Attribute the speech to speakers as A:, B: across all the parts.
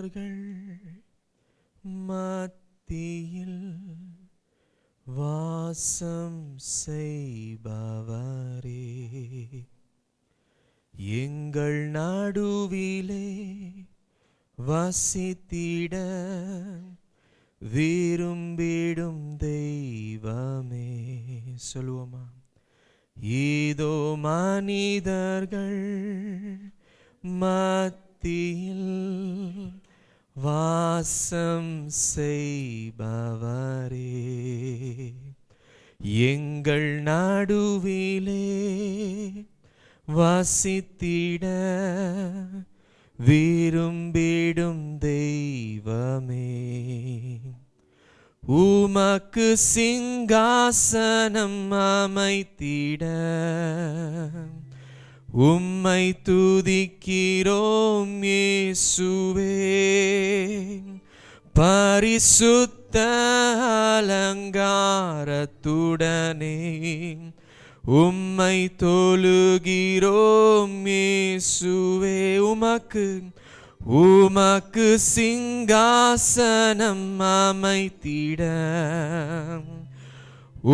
A: மனிதர்கள் மத்தியில் வாசம் செய்பவரே, எங்கள் நடுவிலே வசித்திட விரும்பிடும் தெய்வமே. சொல்லுவோமா? இதோ மனிதர்கள் மத்தியில் வாசம் செய்பவரே, எங்கள் நடுவிலே வசித்திட விரும்பிடும் தெய்வமே. உமக்கு சிங்காசனம் அமைத்திட உம்மை துதிக்கிறோம் இயேசுவே. பரிசுத்த அலங்காரத்துடனே உம்மை தொழுகிறோம் இயேசுவே. உமக்கு சிங்காசனம் அமைத்திட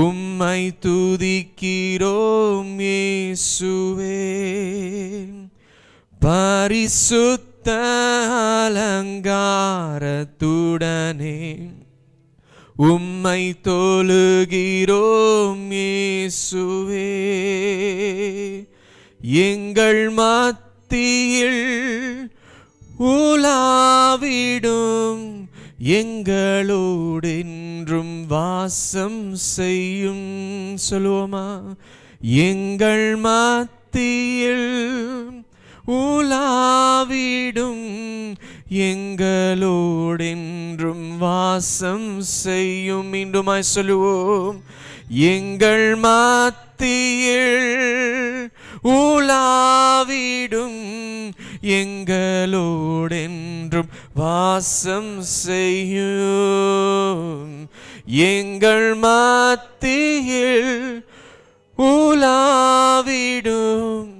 A: உம்மை துதிக்கிறோம் இயேசுவே. பரிசுத்த அலங்காரத்துடனே உம்மை தொழுகிறோம் இயேசுவே. எங்கள் மத்தியில் உலாவிடும் எங்களோடென்றும் வாசம் செய்யும். சொல்லுவோமா? எங்கள் மத்தியில் உலாவிடும் எங்களோடென்றும் வாசம் செய்யும். மீண்டுமாய் சொல்லுவோம். எங்கள் மத்தியில் உலாவிடும் எங்களோடென்றும் வாசம் செய்யும். எங்கள் மத்தியில் உலாவிடும்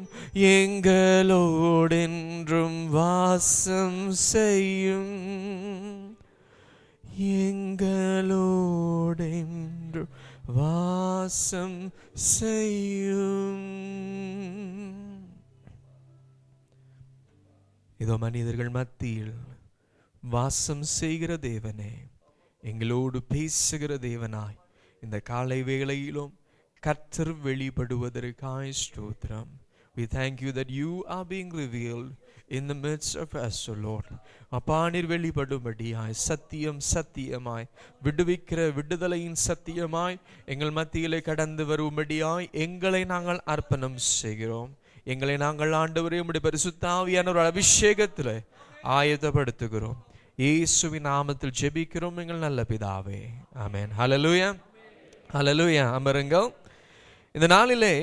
A: எங்களோடென்றும் வாசம் செய்யும். எங்களோடென்றும் வாசம் செய்யும். இதோ மனிதர்கள் மத்தியில் வாசம் செய்கிற தேவனே, எங்களோடு பேசுகிற தேவனாய் இந்த காலை வேளையிலும் கர்த்தர் வெளிப்படுவதற்காய் ஸ்தோத்திரம். We thank you that you are being revealed in the midst of us, O Lord. அப்பா, நீர் வெளிப்படும்படியாய் சத்தியம் சத்தியமாய் விடுவிக்கிற விடுதலையின் சத்தியமாய் எங்கள் மத்தியிலே கடந்து வரும்படியாய் எங்களை நாங்கள் அர்ப்பணம் செய்கிறோம். எங்களை நாங்கள் ஆண்டவரே உம்முடைய பரிசுத்த ஆவியான ஒரு அபிஷேகத்தில் ஆயத்தப்படுத்துகிறோம். இயேசுவின் நாமத்தில் ஜெபிக்கிறோம் எங்கள் நல்ல பிதாவே, ஆமென். ஹல்லேலூயா, ஹல்லேலூயா. அமருங்க. இந்த நாளிலே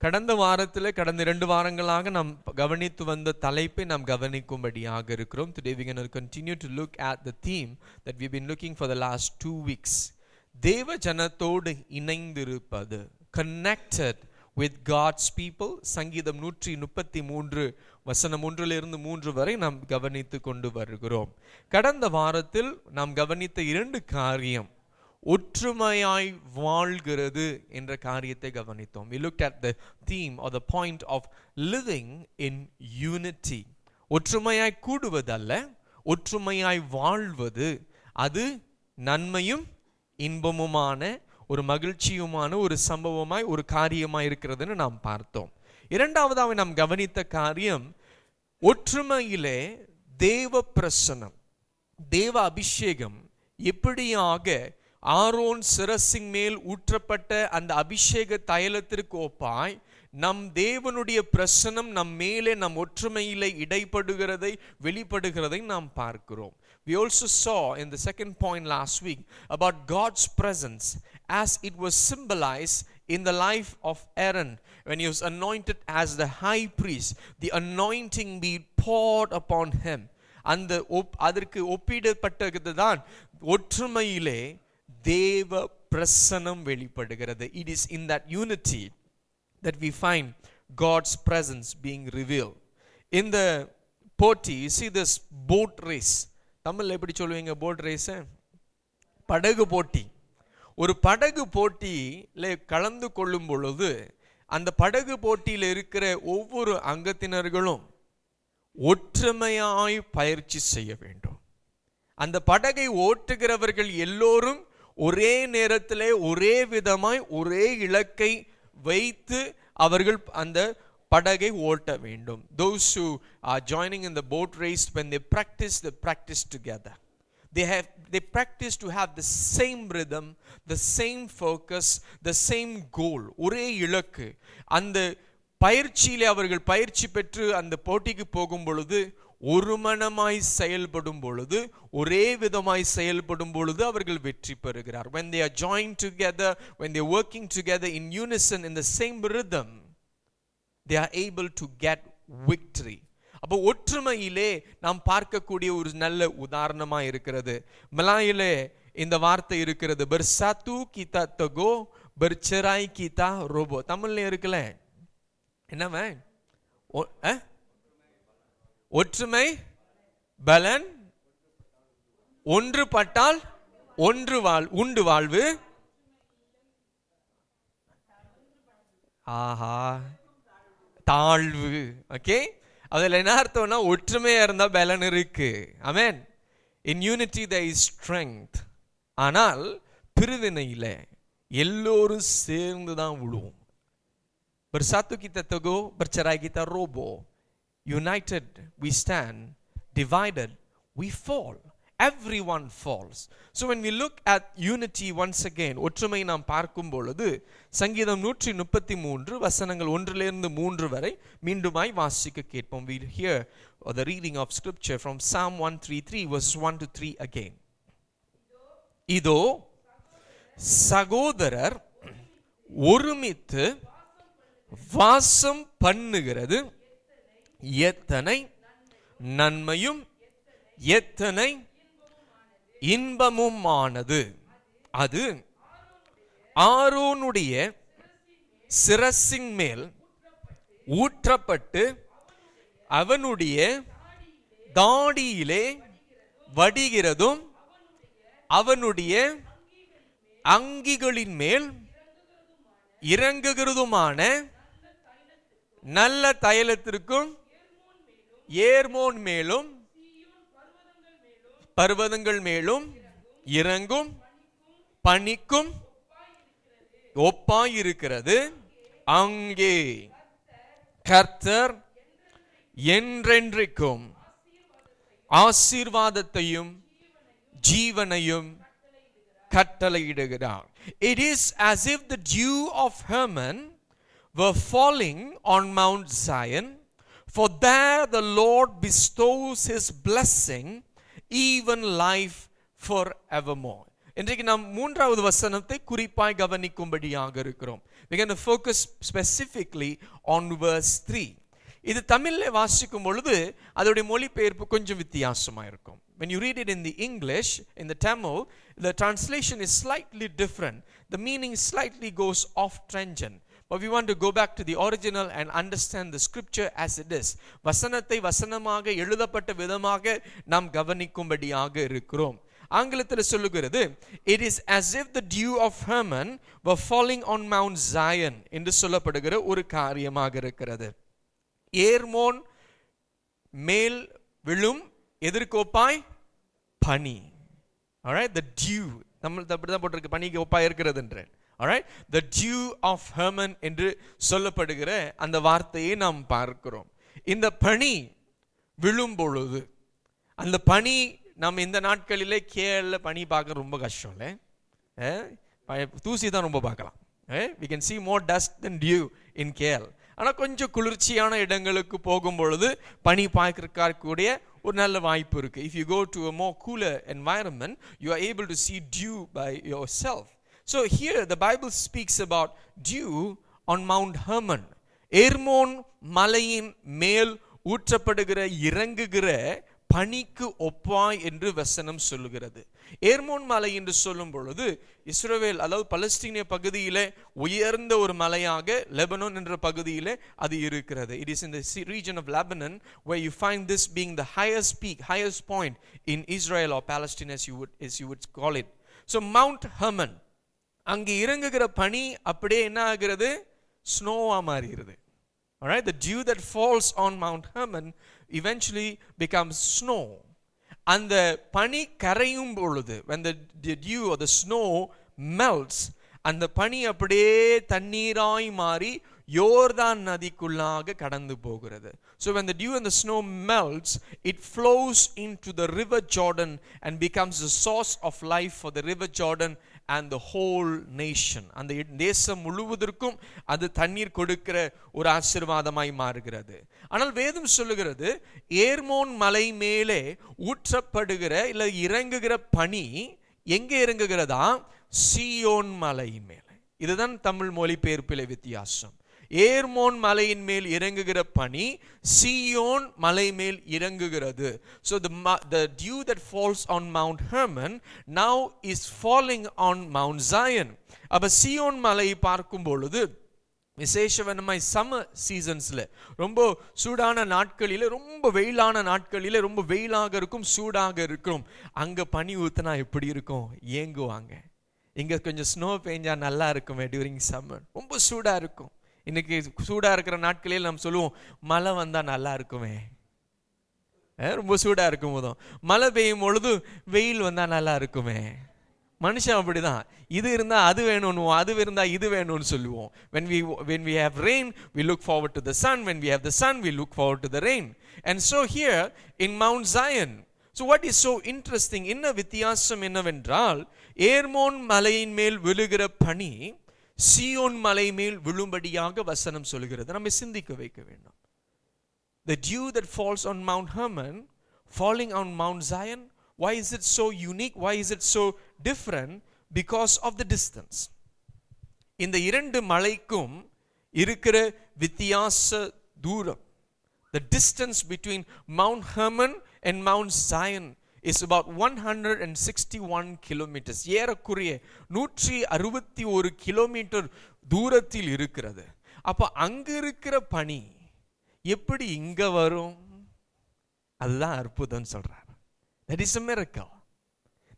A: கடந்த வாரத்தில் கடந்த 2 வாரங்களாக நாம் கவனித்து வந்த தலைப்பை நாம் கவனிக்கும்படியாக இருக்கிறோம். Today we are going to continue to look at the theme that we've been looking for the last 2 weeks. தேவ ஜனத்தோடு இணைந்திருப்பது, connected with God's people. சங்கீதம் 133 வசனம் 1-3 வரை நாம் கவனித்து கொண்டு வருகிறோம். கடந்த வாரத்தில் நாம் கவனித்த 2 காரியம், ஒற்றுமையாய் வாழ்கிறது என்ற காரியத்தை கவனித்தோம். We looked at the theme or the point of living in unity. ஒற்றுமையாய் கூடுவதல்ல, ஒற்றுமையாய் வாழ்வது. அது நன்மையும் இன்பமுமான ஒரு மகிழ்ச்சியுமான ஒரு சம்பவமாய் ஒரு காரியமாய் இருக்கிறதுன்னு நாம் பார்த்தோம். இரண்டாவதாக நாம் கவனித்த காரியம், ஒற்றுமையிலே தேவ பிரசன்னம், தேவ அபிஷேகம் எப்படியாக ஆரோன் சிரசின் மேல் ஊற்றப்பட்ட அந்த அபிஷேக தைலத்திற்கு ஒப்பாய் நம் தேவனுடைய பிரசன்னம் நம் மேலே நம் ஒற்றுமையிலே இடைப்படுகிறதை வெளிப்படுகிறதை நாம் பார்க்கிறோம். We also saw in the second point last week about God's presence as it was symbolized in the life of Aaron when he was anointed as the high priest, the anointing be poured upon him. அந்த அதற்கு ஒப்பிடப்பட்டதுதான் ஒற்றுமையிலே தேவ பிரசன்னம் வெளிப்படுகிறது. It is in that unity that we find God's presence being revealed. இந்த போட்டி. You see this boat race. தமிழ்ல எப்படி சொல்லுவீங்க போட் ரேஸ்? படகு போட்டி. ஒரு படகு போட்டியில கலந்து கொள்ளும் பொழுது அந்த படகு போட்டியில் இருக்கிற ஒவ்வொரு அங்கத்தினர்களும் ஒற்றுமையாய் பயிற்சி செய்ய வேண்டும். அந்த படகை ஓட்டுகிறவர்கள் எல்லோரும் ஒரே நேரத்திலே ஒரே விதமாய் ஒரே இலக்கை வைத்து அவர்கள் அந்த படகை ஓட்ட வேண்டும். Those who are joining in the boat race, when they practice together. They practice to have the same rhythm, the same focus, the same goal. ஒரே இலக்கு. அந்த பயிற்சியிலே அவர்கள் பயிற்சி பெற்று அந்த போட்டிக்கு போகும் பொழுது ஒரு மனமாய் செயல்படும் பொழுது, ஒரே விதமாய் செயல்படும் பொழுது அவர்கள் வெற்றி பெறுகிறார். When they are joined together, when they are working together in unison in the same rhythm, they are able to get victory. அப்போ ஒற்றுமையிலே நாம் பார்க்கக்கூடிய ஒரு நல்ல உதாரணமா இருக்கிறது. மலாயிலே இந்த வார்த்தை இருக்கிறது, bersatu kita teguh, bercerai kita roboh. தமிழ்ல இருக்குல்ல, என்னவே? ஒற்றுமை பலன், ஒன்றுபட்டால் உண்டு வாழ்வு. ஆஹா, தாழ்வு. ஓகே, அதுல என்ன அர்த்தம்னா ஒற்றுமையா இருந்தா பலன் இருக்கு. ஆமென். In unity there is strength. ஆனால் பிரிவினையில எல்லோரும் சேர்ந்து தான் விழுவோம். bersatu kita teguh, bercerai kita roboh. United we stand, divided we fall. Everyone falls. So when we look at unity once again, ஒற்றுமை நாம் பார்க்கும் பொழுது சங்கீதம் 133 வசனங்கள் 1லிருந்து 3 வரை மீண்டுமாய் வாசிக்க கேட்போம். We hear the reading of scripture from Psalm 133 verses 1 to 3 again. இதோ சகோதரர் ஒருமித்து வாசம் பண்ணுகிறது எத்தனை நன்மையும் எத்தனை இன்பமுமானது. அது ஆரோனுடைய சிரசின் மேல் ஊற்றப்பட்டு அவனுடைய தாடியிலே வடிகிறதும் அவனுடைய அங்கிகளின் மேல் இறங்குகிறதுமான நல்ல தைலத்திற்கும் ஏர்மோன் மேலும் பர்வதங்கள் மேலும் இறங்கும் பனிக்கும் ஒப்பாயிருக்கிறது. அங்கே கர்த்தர் என்றென்றைக்கும் ஆசீர்வாதத்தையும் ஜீவனையும் கட்டளையிடுகிறார். It is as if the dew of Hermon were falling on Mount Zion, for there the Lord bestows his blessing, even life forevermore. இன்றைக்கு நாம் 3வது வசனத்தை குறிப்பாய் கவனிக்கும்படியாக இருக்கிறோம். We are going to focus specifically on verse 3. இது தமிழ்ல வாசிக்கும் பொழுது அதோட மொழிபெயர்ப்பு கொஞ்சம் வித்தியாசமா இருக்கும். When you read it in the English, in the Tamil, the translation is slightly different. The meaning slightly goes off tangent. But we want to go back to the original and understand the scripture as it is. வசனத்தை வசனமாக எழுதப்பட்ட விதமாக நாம் கவனிக்கும்படியாக இருக்கிறோம். ஆங்கிலத்தில் சொல்லுகிறது, it is as if the dew of Hermon were falling on Mount Zion என்று சொல்லப்படுகிற ஒரு காரியமாக இருக்கிறது. ஏர்மோன் மேல் விழும் எதிர்கோப்பாய் பனி. Alright, the dew, தமிழ் அப்படிதான் போட்டிருக்கு, பனிக்கு ஒப்பாய் இருக்கிறது என்று. Alright, the dew of Hermon என்று சொல்லப்படுகிற அந்த வார்த்தையை நாம் பார்க்கிறோம். இந்த பனி விழும் பொழுது, அந்த பனி நம்ம இந்த நாட்களிலே கேரள பனி பார்க்க ரொம்ப கஷ்டம் இல்லை, தூசி தான் ரொம்ப பார்க்கலாம். We can see more dust than dew in KL. ஆனால் கொஞ்சம் குளிர்ச்சியான இடங்களுக்கு போகும் பொழுது பனி பார்க்கக்கூடிய ஒரு நல்ல வாய்ப்பு இருக்கு. If you go to a more cooler environment, you are able to see dew by yourself. So here the Bible speaks about dew on Mount Hermon. Hermon மலையின் மேல் ஊற்றப்படுகிற இறங்குகிற பனிக்கு ஒப்பாய் என்று வசனம் சொல்லுகிறது. ஏர்மோன் மலை என்று சொல்லும் பொழுது இஸ்ரவேல், அதாவது பலஸ்தீனிய பகுதியிலே உயர்ந்த ஒரு மலையாக லெபனான் என்ற பகுதியிலே அது இருக்கிறது. It is in the region of Lebanon where you find this being the highest peak, highest point in Israel or Palestine as you would call it. So Mount Hermon, அங்கே இறங்குகிற பனி அப்படியே என்ன ஆகிறது? ஸ்னோவா மாறுகிறது. Alright, the dew that falls on Mount Hermon eventually becomes snow. அந்த பனி கரையும் பொழுது, when the dew or the snow melts, அந்த பனி அப்படியே தண்ணீராய் மாறி யோர்தான் நதிக்குள்ளாக கடந்து போகிறது. So when the dew and the snow melts, it flows into the river Jordan and becomes the source of life for the river Jordan and the whole nation. அந்த தேசம் முழுவதற்கும் அது தண்ணீர் கொடுக்கிற ஒரு ஆசீர்வாதமாய் மாறுகிறது. ஆனால் வேதம் சொல்லுகிறது, ஏர்மோன் மலை மேலே ஊற்றப்படுகிற இல்ல இறங்குகிற பனி எங்கே இறங்குகிறதா? சீயோன் மலை மேலே. இதுதான் தமிழ் மொழிபெயர்ப்பிலே வித்தியாசம். ஏர்மோன் மலையின் மேல் இறங்குகிற பனி சீயோன் மலை மேல் இறங்குகிறது. So the dew that falls on Mount Hermon now is falling on Mount Zion. அப்ப சீயோன் மலையை பார்க்கும் பொழுது விசேஷவனமாய் சம்மர் சீசன்ஸ்ல, ரொம்ப சூடான நாட்களில, ரொம்ப வெயிலான நாட்களில, ரொம்ப வெயிலாக இருக்கும், சூடாக இருக்கும், அங்க பனி ஊத்தினா எப்படி இருக்கும்? ஏங்குவாங்க. இங்க கொஞ்சம் ஸ்னோ பெஞ்சா நல்லா இருக்குமே டியூரிங் சம்மர். ரொம்ப சூடா இருக்கும். இன்னைக்கு சூடா இருக்கிற நாட்களில் நாம் சொல்லுவோம், மழை வந்தா நல்லா இருக்குமே. ரொம்ப சூடா இருக்கும் போதும் மழை பெய்யும் பொழுது வெயில் வந்தா நல்லா இருக்குமே. மனுஷன் அப்படிதான், இது இருந்தா அது வேணும்னு, அது இருந்தா இது வேணும்னு சொல்லுவோம். when we have rain we look forward to the sun, when we have the sun we look forward to the rain. And so here in Mount Zion, so what is so interesting, என்ன வித்தியாசம் என்னவென்றால், ஏர்மோன் மலையின் மேல் விழுகிற பனி சீயோன் மலை மேல் விழும்படியாக வசனம் சொல்கிறது. நம்ம சிந்திக்க வைக்க வேண்டும். The dew that falls on Mount Hermon falling on Mount Zion, why is it so unique? Why is it so different? Because of the distance. இந்த இரண்டு மலைக்கும் இருக்கிற வித்தியாச தூரம், the distance between Mount Hermon and Mount Zion is about 161 kilometers. ஏறக்குறைய 161 kilometre தூரத்தில் இருக்கிறது. அப்ப அங்க இருக்கிற பனி எப்படி இங்க வரும்? அதுதான் அற்புதம் சொல்றார். That is a miracle.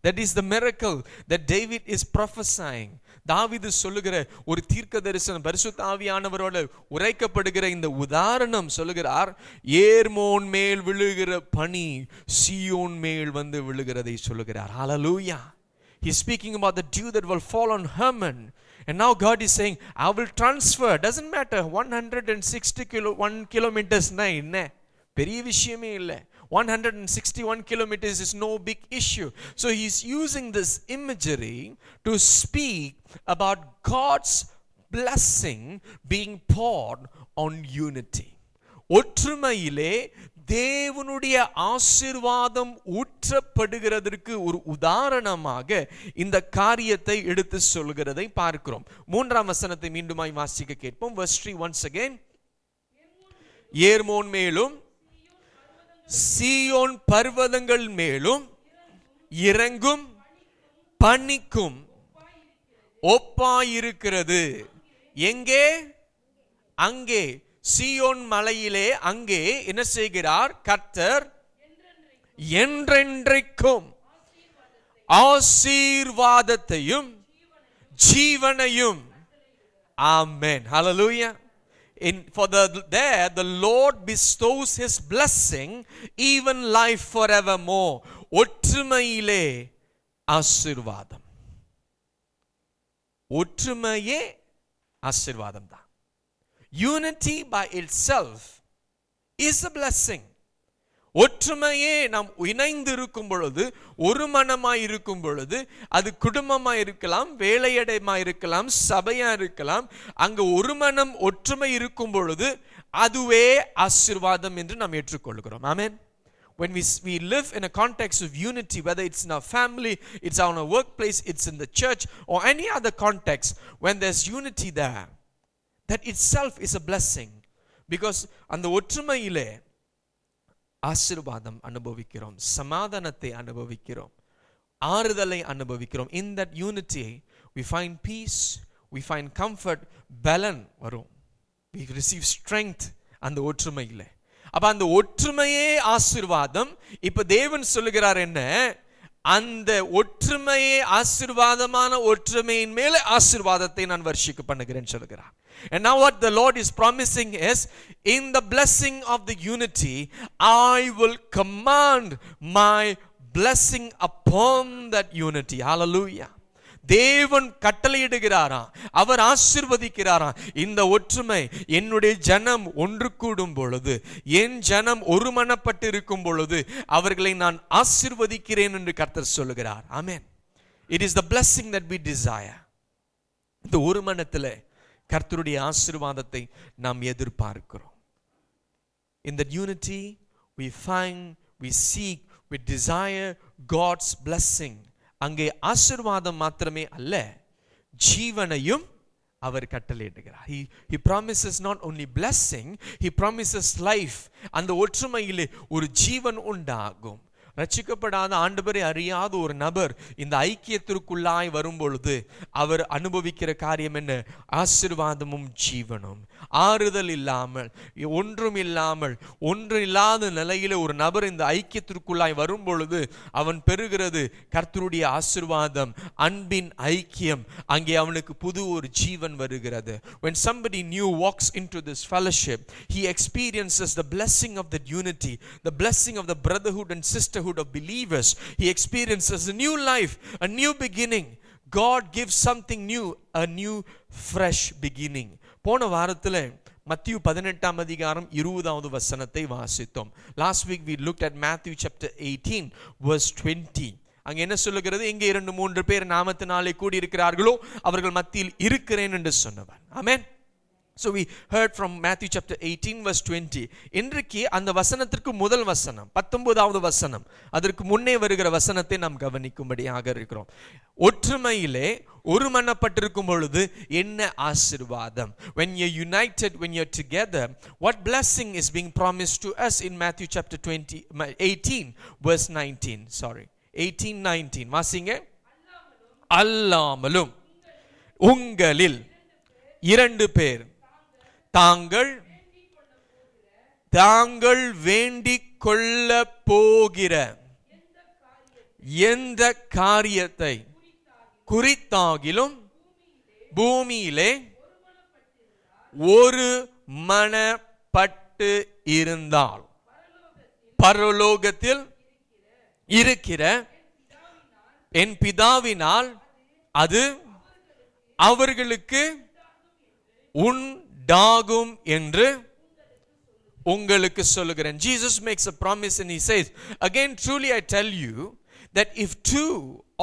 A: That is the miracle that David is prophesying. தாவீது சொல்லுகிற ஒரு தீர்க்க தரிசனம், பரிசுத்த ஆவியானவரோடு உரைக்கப்படுகிற இந்த உதாரணம் சொல்லுகிறார், ஏர்மோன் மேல் விழுகிற பனி சீயோன் மேல் வந்து விழுகிறதை சொல்லுகிறார். Hallelujah. He's speaking about the dew that will fall on Hermon. And now God is saying, I will transfer. Doesn't matter 161 kilometers na என்ன பெரிய விஷயமே இல்லை. 161 kilometers is no big issue. So he's using this imagery to speak about God's blessing being poured on unity. ஒற்றுமையிலே தேவனுடைய ஆசீர்வாதம் ஊற்றப்படுகிறதற்கு ஒரு உதாரணமாக இந்த காரியத்தை எடுத்து சொல்கிறதை பார்க்கிறோம். 3ஆம் வசனத்தை மீண்டுமாய் வாசிக்க கேட்போம். Verse 3 once again. ஏர்மோன் மேலும் சீயோன் பர்வதங்கள் மேலும் இறங்கும் பனிக்கும் ஒப்பாயிருக்கிறது. எங்கே? அங்கே சீயோன் மலையிலே அங்கே என்ன செய்கிறார் கர்த்தர்? என்றென்றைக்கும் ஆசீர்வாதத்தையும் ஜீவனையும். ஆமென். ஹல்லேலூயா. There the Lord bestows his blessing, even life forevermore. ஒற்றுமையிலே ஆசீர்வாதம். ஒற்றுமையே ஆசீர்வாதம் தான். Unity by itself is a blessing. ஒற்றுமையே நாம் இணைந்து இருக்கும் பொழுது, ஒரு மனமாய் இருக்கும் பொழுது, அது குடும்பமாய் இருக்கலாம், வேலையிடமாய் இருக்கலாம், சபையா இருக்கலாம், அங்க ஒரு மனம் ஒற்றுமை இருக்கும் பொழுது அதுவே ஆசீர்வாதம் என்று நாம் ஏற்றுக்கொள்கிறோம். ஆமென். When we live in a context of unity, whether it's in our family, it's on our workplace, it's in the church or any other context, when there's unity there, that itself is a blessing. Because அந்த ஒற்றுமையிலே ஆசீர்வாதம் அனுபவிக்கிறோம், சமாதானத்தை அனுபவிக்கிறோம், ஆறுதலை அனுபவிக்கிறோம். In that unity we find peace, we find comfort, பலன் வரும், we receive strength. அந்த ஒற்றுமையில அப்ப அந்த ஒற்றுமையே ஆசீர்வாதம். இப்ப தேவன் சொல்லுகிறார் என்ன, அந்த ஒற்றுமையே ஆசீர்வாதமான ஒற்றுமையின் மேல ஆசீர்வாதத்தை நான் வர்ஷிக்க பண்ணுகிறேன் சொல்லுகிறார். And now what the Lord is promising is, in the blessing of the unity I will command my blessing upon that unity. Hallelujah. தேவன் கட்டளையிடுகிறாராம், அவர் ஆசீர்வதிக்கிறாராம். இந்த ஒற்றுமை, என்னுடைய ஜனம் ஒன்று கூடும் பொழுது, என் ஜனம் ஒருமனப்பட்டு இருக்கும் பொழுது அவர்களை நான் ஆசீர்வதிக்கிறேன் என்று கர்த்தர் சொல்லுகிறார். ஆமென். It is the blessing that we desire. இந்த ஒரு மனத்திலே கர்த்தருடைய ஆசீர்வாதத்தை நாம் எதிர்பார்க்கிறோம். In that unity we find, we seek, we desire God's blessing. அங்கே ஆசீர்வாதம் மாத்திரமே அல்ல, ஜீவனையும் அவர் கட்டளையிடுகிறார். He promises not only blessing, he promises life. அந்த ஒற்றுமையிலே ஒரு ஜீவன் உண்டாகும். ரட்சிக்கப்படாத ஆண்டவரை அறியாத ஒரு நபர் இந்த ஐக்கியத்திற்குள்ளாய் வரும் பொழுது அவர் அனுபவிக்கிற காரியம் என்ன? ஆசீர்வாதமும் ஜீவனும். ஆறுதல் இல்லாமல், ஒன்றும் இல்லாமல், ஒன்று இல்லாத நிலையில ஒரு நபர் இந்த ஐக்கியத்திற்குள்ளாய் வரும் பொழுது அவன் பெறுகிறது கர்த்தருடைய ஆசீர்வாதம், அன்பின் ஐக்கியம். அங்கே அவனுக்கு புது ஒரு ஜீவன் வருகிறது. When somebody new walks into this fellowship, he experiences the blessing of that unity, the blessing of the brotherhood and sisterhood of believers. He experiences a new life, a new beginning. God gives something new, a new fresh beginning. போன வாரத்தில் மத்திய 18ஆம் அதிகாரம் 20வது வசனத்தை வாசித்தோம். Last week we looked at Matthew chapter 18 verse 20. அங்க என்ன சொல்லுகிறது? எங்கே 2-3 பேர் நாமத்தினாலே கூடி இருக்கிறார்களோ அவர்கள் மத்தியில் இருக்கிறேன் என்று சொன்னவர். ஆமென். So we heard from Matthew chapter 18 verse 20. இன்றைக்கு அந்த வசனத்திற்கு முதல் வசனம் 19வது வசனம், அதற்கு முன்னே வருகிற வசனத்தை நாம் கவனிக்கும்படியாக இருக்கிறோம். ஒற்றுமையிலே ஒருமனப்பட்டிருக்கும் பொழுது என்ன ஆசீர்வாதம்? When you're united, when you're together, what blessing is being promised to us in Matthew chapter 18 verse 19. Sorry, 18:19. வாசிங்க. அல்லாமலும் உங்களில் 2 பேர் தாங்கள் வேண்டிக் கொள்ள போகிற எந்த காரியத்தை குறித்தாகிலும் பூமியிலே ஒரு மனப்பட்டு இருந்தால் பரலோகத்தில் இருக்கிற என் பிதாவினால் அது அவர்களுக்கு உண்டாகும் என்று உங்களுக்கு சொல்லுகிறேன். Jesus makes a promise and he says, again truly I tell you that if 2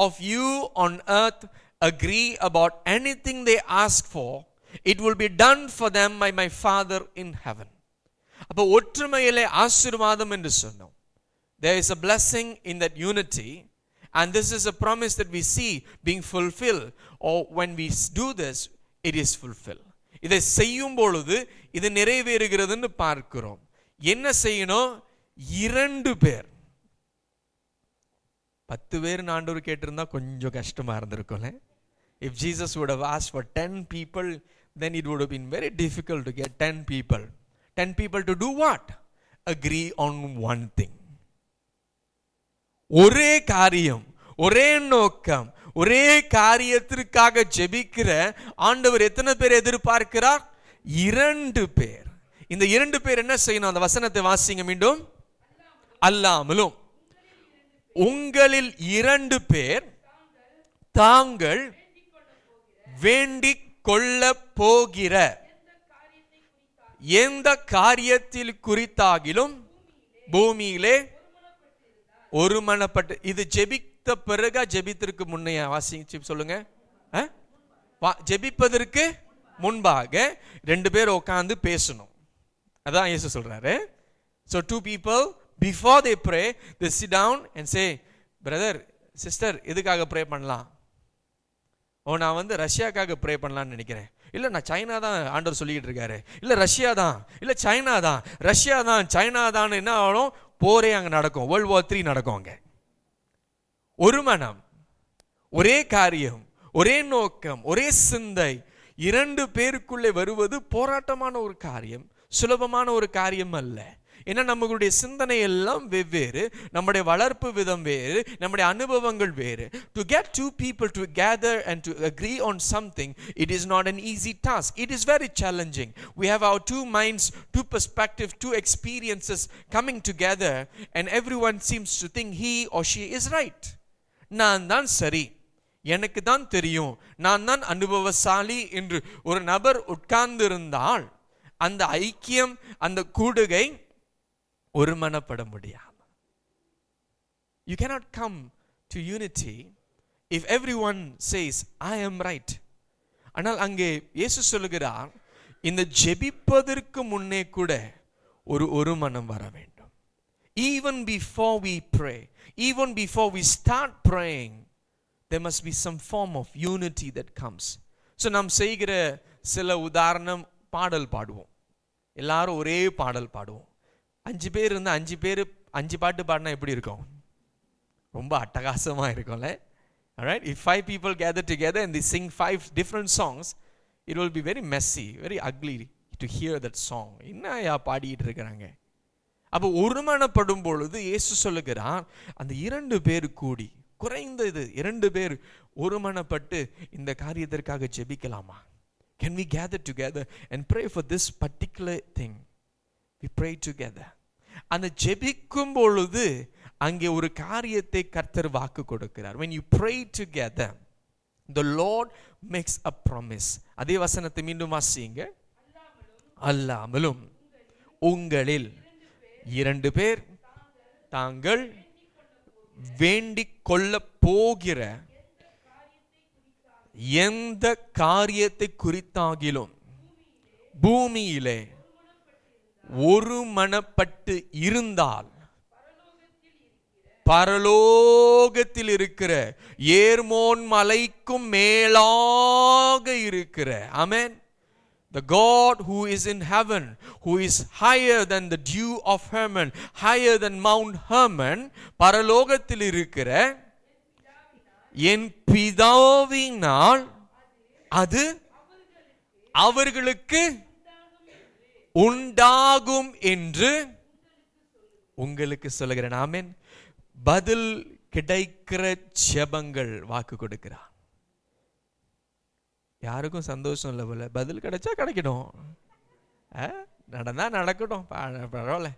A: of you on earth agree about anything they ask for, it will be done for them by my Father in heaven. அப்ப ஒற்றுமையிலே ஆசீர்வாதம் என்று சொன்னோம். There is a blessing in that unity, and this is a promise that we see being fulfilled, or when we do this it is fulfilled. இதை செய்யும் பொழுது இது நிறைவேறுகிறதுன்னு பார்க்கிறோம். என்ன செய்யணும்? 2 பேர். 10 பேர் ஆண்டவர் கேட்டிருந்தா கொஞ்சம் கஷ்டமா இருந்திருக்கும்ல. If Jesus would have asked for 10 people, then it would have been very difficult to get 10 people. 10 people to do what? Agree on one thing. ஒரே காரியம், ஒரே நோக்கம், ஒரே காரியத்திற்காக ஜெபிக்கிற ஆண்டவர் எத்தனை பேர் எதிர்பார்க்கிறார்? 2 பேர். இந்த 2 பேர் என்ன செய்யணும்? அந்த வசனத்தை வாசிங்க மீண்டும். அல்லாமலும் உங்களில் 2 பேர் தாங்கள் வேண்டிக் கொள்ள போகிற எந்த காரியத்தில் குறித்தாகிலும் பூமியிலே ஒருமனப்பட்டு. இது ஜெபித்த பிறகு ஜெபித்திற்கு முன்னைய வாசிங்க சொல்லுங்க. ஜெபிப்பதற்கு முன்பாக 2 பேர் உட்கார்ந்து பேசணும். அதான் இயேசு சொல்றாரு. So 2 people before they pray, they sit down and say, brother, sister, எதுக்காக ப்ரே பண்ணலாம்? நான் ரஷ்யாக்காக ப்ரே பண்ணலாம்னு நினைக்கிறேன். இல்ல நான் சைனா தான் ஆண்டவர் சொல்லிட்டு இருக்காரு. இல்ல ரஷ்யா தான், இல்ல சைனா தான், ரஷ்யா தான், சைனா தான். என்ன ஆகும்? போரே அங்க நடக்கும். World War 3 நடக்கும் அங்க. ஒரு மனம், ஒரே காரியம், ஒரே நோக்கம், ஒரே சிந்தை. இரண்டு பேருக்குள்ளே வருவது போராட்டமான ஒரு காரியம், சுலபமான ஒரு காரியம் அல்ல. ஏன்னா நம்மளுடைய சிந்தனை எல்லாம் வெவ்வேறு, நம்முடைய வளர்ப்பு விதம் வேறு, நம்முடைய அனுபவங்கள் வேறு. To get two people together and to agree on something, it is not an easy task. It is very challenging. We have our two minds, two perspectives, two experiences coming together, and everyone seems to think he or she is right. நான் தான் சரி, எனக்கு தான் தெரியும், நான் தான் அனுபவசாலி என்று ஒரு நபர் உட்கார்ந்து இருந்தால் அந்த ஐக்கியம், அந்த கூடுகை ஒருமனப்பட முடியாது. You cannot come to unity if everyone says I am right. ஆனால் அங்கே இயேசு சொல்லுகிறார், இந்த ஜெபிப்பதற்கு முன்னே கூட ஒரு மனம் வர வேண்டும். Even before we pray, even before we start praying, there must be some form of unity that comes. So நாம் செய்கிற சில உதாரணம், பாடல் பாடுவோம், எல்லாரும் ஒரே பாடல் பாடுவோம். 5 பேர் இருந்தா 5 பேர் 5 பாட்டு பாடினா எப்படி இருக்கும்? ரொம்ப அட்டகாசமா இருக்கும்ல. Alright, if 5 people gather together and they sing 5 different songs, it will be very messy, very ugly to hear that song. என்னையா பாடிட்டு இருக்காங்க? அப்போ ஒருமனப்படும் பொழுது இயேசு சொல்லுகிறார், அந்த 2 பேர் கூடி, குறைந்தது 2 பேர் ஒருமனப்பட்டு இந்த காரியத்திற்காக ஜெபிக்கலாமா? Can we gather together and pray for this particular thing? We pray together. அந்த ஜெபிக்கும் பொழுது அங்கே ஒரு காரியத்தை கர்த்தர் வாக்கு கொடுக்கிறார். When you pray together, the Lord makes a promise. அதே வசனத்தை மீண்டும் வாசிங்க. அல்லாமலும் உங்களில் 2 பேர் தாங்கள் வேண்டிக் கொள்ள போகிற எந்த காரியத்தை குறித்தாகிலும் பூமியிலே ஒருமனப்பட்டு இருந்தால், பரலோகத்தில் இருக்கிற ஏர்மோன் மலைக்கும் மேலாக இருக்கிற, ஆமென், the God who is in heaven, who is higher than the dew of Hermon, higher than Mount Hermon, பரலோகத்தில் இருக்கிற என் பிதாவினால் அது அவர்களுக்கு உண்டாகும் என்று உங்களுக்கு சொல்லுகிறேன். ஆமென். பதில் கிடைக்கிற ஜெபங்கள் வாக்கு கொடுக்கிறார். யாருக்கும் சந்தோஷம் இல்லை போல, பதில் கிடைச்சா கிடைக்கணும், நடந்தா நடக்கட்டும், பரவாயில்ல.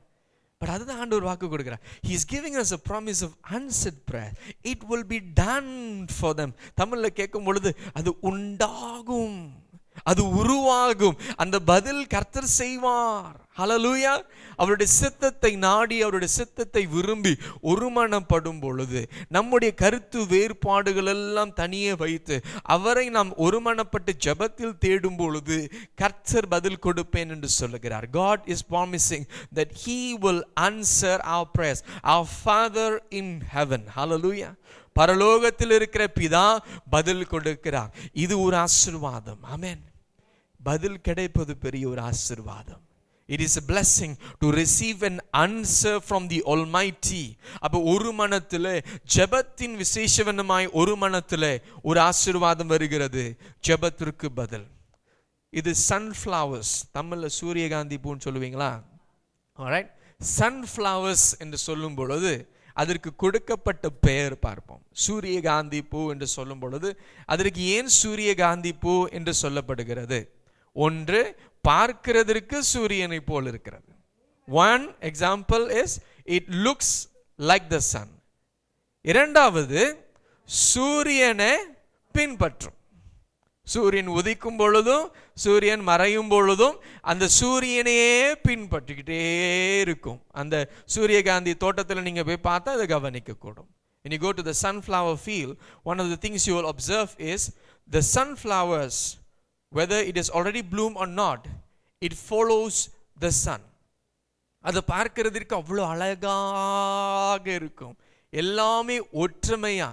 A: பட் அதுதான் ஆண்டவர் வாக்கு கொடுக்கிறார். He is giving us a promise of answered prayer. It will be done for them. தமிழ்ல கேட்கும் பொழுது அது உண்டாகும், அது உருவாகும், அந்த பதில் கர்த்தர் செய்வார். ஹல்லேலூயா. அவருடைய சித்தத்தை நாடி, அவருடைய சித்தத்தை விரும்பி ஒருமனப்படும் பொழுது, நம்முடைய கருத்து வேறுபாடுகள் எல்லாம் தனியே வைத்து அவரை நாம் ஒருமனப்பட்டு ஜெபத்தில் தேடும் பொழுது கர்த்தர் பதில் கொடுப்பேன் என்று சொல்லுகிறார். God is promising that he will answer our prayers. Our Father in heaven. Hallelujah. பரலோகத்தில் இருக்கிற பிதா பதில் கொடுக்கிறார். இது ஒரு ஆசீர்வாதம். ஆமென். பதில் கிடைப்பது பெரிய ஒரு ஆசீர்வாதம். It is a blessing to receive an answer from the Almighty. அப்ப ஒரு மனத்திலே ஜெபத்தின் விசேஷவனமாய் ஒரு மனத்திலே ஒரு ஆசீர்வாதம் வருகிறது, ஜெபத்திற்கு பதில். இது சன்ஃப்ளவர்ஸ், தமிழ்ல சூரியகாந்தி பூன்னு சொல்லுவீங்களா? alright, சன்ஃப்ளவர்ஸ் என்று சொல்லும் பொழுது அதற்கு கொடுக்கப்பட்ட பெயர் பார்ப்போம். சூரியகாந்தி பூ என்று சொல்லும் பொழுது அதற்கு ஏன் சூரியகாந்தி பூ என்று சொல்லப்படுகிறது? ஒன்று, பார்க்கிறதற்கு சூரியனை போல் இருக்கிறது. One example is it looks like the sun. இரண்டாவது, சூரியனை பின்பற்றும். சூரியன் உதிக்கும் பொழுதும் சூரியன் மறையும் பொழுதும் அந்த சூரியனையே பின்பற்றிக்கிட்டே இருக்கும். அந்த சூரியகாந்தி தோட்டத்தில் நீங்க போய் பார்த்தா அதை கவனிக்க கூடும். When you go to the sunflower field, one of the things you will observe is the sunflowers, whether it is already bloomed or not, it follows the sun. அது பார்க்கிறதுக்கு அவ்வளவு அழகாக இருக்கும். எல்லாமே ஒற்றுமையா,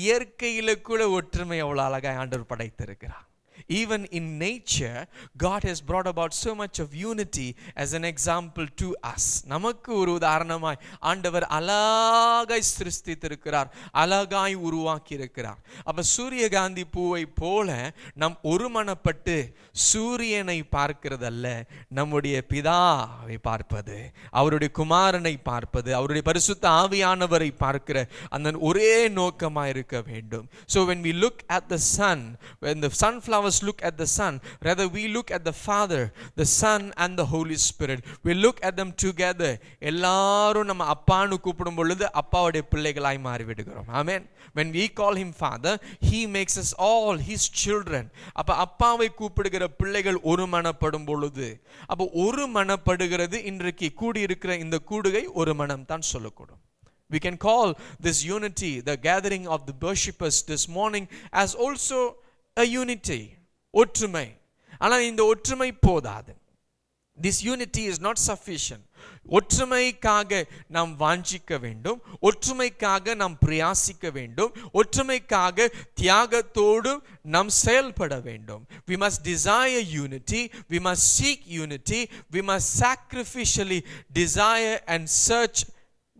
A: இயற்கையில கூட ஒற்றுமை அவ்வளவு அழகாக ஆண்டவர் படைத்திருக்கிறார். Even in nature, God has brought about so much of unity as an example to us. நமக்கு ஒரு உதாரணமாய் ஆண்டவர் அழகாய் சிருஷ்டித்திருக்கிறார், அழகாய் உருவாக்கி இருக்கிறார். அப்ப சூரியகாந்தி பூவை போல நம் ஒருமனப்பட்டு சூரியனை பார்க்கிறதல்ல, நம்முடைய பிதாவை பார்ப்பது, அவருடைய குமாரனை பார்ப்பது, அவருடைய பரிசுத்த ஆவியானவரை பார்க்கிற அந்த ஒரே நோக்கமாய் இருக்க வேண்டும். So when we look at the sun, when the sunflowers look at the sun, rather we look at the Father, the Son and the Holy Spirit. We look at them together. எல்லாரும் நம்ம அப்பான்னு கூப்பிடும் பொழுது அப்பாவுடைய பிள்ளைகளாய் மாறி விடுகிறோம். ஆமென். When we call him Father, he makes us all his children. அப்ப அப்பாவை கூப்பிடுகிற பிள்ளைகள் ஒரு மனப்படும் பொழுது, அப்ப ஒரு மனப்படுகிறது. இன்றைக்கு கூடி இருக்கிற இந்த கூடுகை ஒரு மனம் தான் சொல்லக்கூடும். We can call this unity, the gathering of the worshippers this morning, as also a unity. ஒற்றுமை. ஆனால் இந்த ஒற்றுமை போதாது. This unity is not sufficient. ஒற்றுமைக்காக நாம் வாஞ்சிக்க வேண்டும், ஒற்றுமைக்காக நாம் பிரயாசிக்க வேண்டும், ஒற்றுமைக்காக தியாகத்தோடு நாம் செயல்பட வேண்டும். We must desire unity, we must seek unity, we must sacrificially desire and search,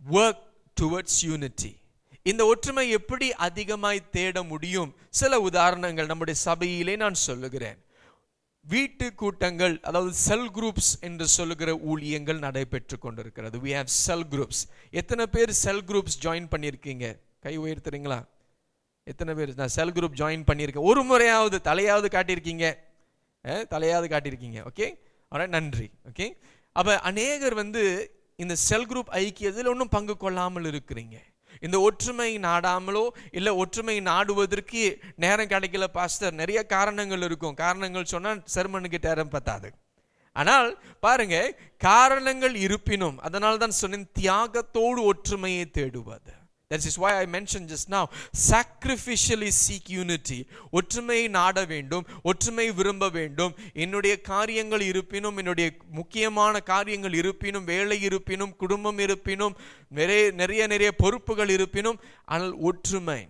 A: work towards unity. இந்த ஒற்றுமை எப்படி அதிகமாய் தேட முடியும்? சில உதாரணங்கள் நம்முடைய சபையிலே நான் சொல்லுகிறேன். வீட்டு கூட்டங்கள், அதாவது செல் குரூப்ஸ் என்று சொல்லுகிற ஊழியங்கள் நடைபெற்று கொண்டிருக்கிறது. we have cell groups. எத்தனை பேர் செல் குரூப்ஸ் ஜாயின் பண்ணியிருக்கீங்க? கை உயர்த்துறீங்களா? எத்தனை பேர் நான் செல் குரூப் ஜாயின் பண்ணியிருக்கேன்? ஒரு முறையாவது தலையாவது காட்டியிருக்கீங்க, தலையாவது காட்டியிருக்கீங்க. ஓகே, நன்றி. ஓகே, அப்ப அநேகர் இந்த செல் குரூப் ஐக்கியத்தில் ஒன்றும் பங்கு கொள்ளாமல் இருக்கிறீங்க. இந்த ஒற்றுமை நாடாமலோ இல்லை ஒற்றுமை நாடுவதற்கு நேரம் கிடைக்கல பாஸ்டர், நிறைய காரணங்கள் இருக்கும். காரணங்கள் சொன்னால் செர்மனுக்கு நேரம் பத்தாது. ஆனால் பாருங்க, காரணங்கள் இருப்பினும், அதனால தான் சொன்னேன் தியாகத்தோடு ஒற்றுமையை தேடுவது. That is why I mentioned just now, sacrificially seek unity. ஒற்றுமையை நாட வேண்டும், ஒற்றுமை விரும்ப வேண்டும். என்னுடைய காரியங்கள் இருப்பினும், என்னுடைய முக்கியமான காரியங்கள் இருப்பினும், வேலை இருப்பினும், குடும்பம் இருப்பினும், நிறைய பொறுப்புகள் இருப்பினும், ஆனால் ஒற்றுமை,